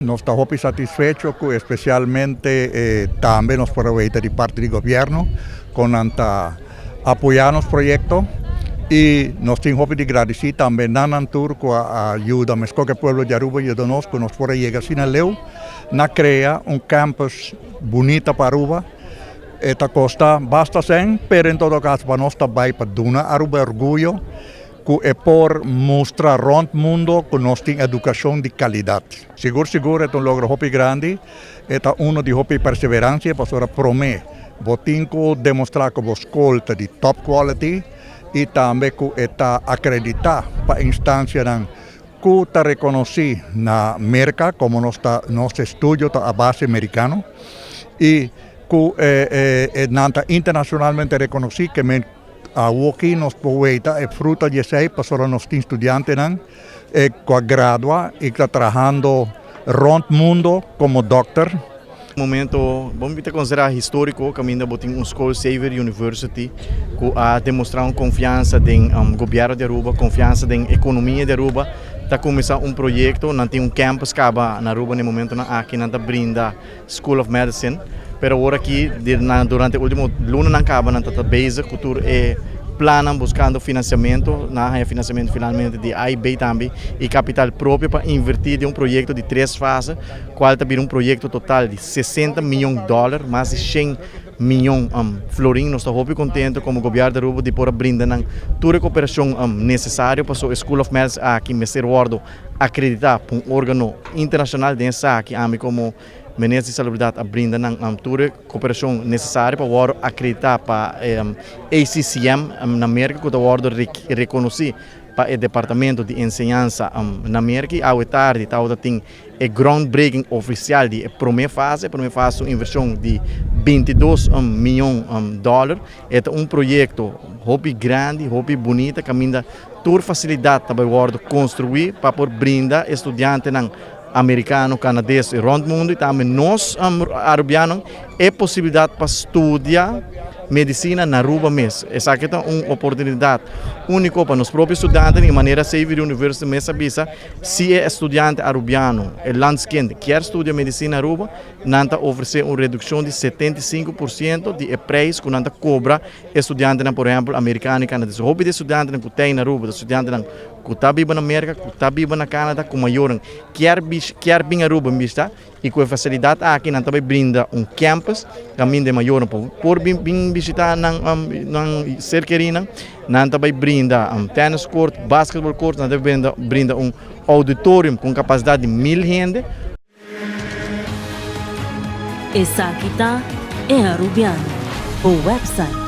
Nos estamos satisfechos, especialmente también nos proveedores de parte del gobierno, con apoyar los proyectos y nos tenemos que agradecer también a Turco a ayuda a que el pueblo de Aruba y de nosotros que nos puede llegar sin el leo, na crea un campus bonito para Aruba. Esta costa basta ser, pero en todo caso para nosotros para dar Aruba orgullo que é por mostrar rond mundo que nós temos educação de qualidade. Seguro é um logro muito grande, é de hopi perseverança para prometer. Botinco demonstrar que a escola é de top quality e também que está acreditar para a instância que está reconhecida na América como nosso estudo a base americano e que é internacionalmente reconhecido que aqui nos poeta é fruta de sei para os estudantes que gradua e está trabalhando rond mundo como doctor. Momento, vamos considerar histórico, caminho botin escola Xavier University, que a demonstrar confiança no governo de Aruba, confiança na economia de Aruba, está começando projeto, não tem campus acaba na Aruba no momento aqui não brinda School of Medicine. Pero agora aqui, durante o último ano, não acaba, não está base, cultura é planam buscando financiamento, financiamento finalmente de AIB também e capital próprio para invertir em projeto de 3 fases, qual também projeto total de $60 milhões, mais de 100 milhões florim. Nós estamos muito contentes como governo de Aruba de poder brindar toda a cooperação necessária para a School of Medicine aqui me ser acreditar para órgão internacional dessa aqui como Ministério de Salubridade brinda toda a cooperação necessária para acreditar para ACCM na América, que está reconhecido para o Departamento de Enseñança na América. À tarde, tem a groundbreaking oficial de primeira fase uma inversão de $22 milhões. É projeto muito grande, muito bonito, que ainda toda facilidade para construir para brindar estudantes americano, canadense e rond mundo e também nós, arubianos, é possibilidade para estudar medicina na Aruba mesmo. Essa aqui é uma oportunidade única para os próprios estudantes, de maneira Xavier University mesmo avisa, se é estudante arubiano, é landscape, quer estudar medicina na Aruba, nanta oferecer uma redução de 75% de preço que nanta cobra estudante, por exemplo, americano e canadense. O hobby de estudante que tem na Aruba, estudante que está vivo na América, que está vivo na Canadá, com maior, quer vir a Aruba, e com a facilidade aqui não também brinda campus, caminho de maior, por vir visitar na cerqueira, não também brinda tennis court, basketball court, não também brinda auditório com capacidade de 1000 gente. Essa aqui é Arubiano, o website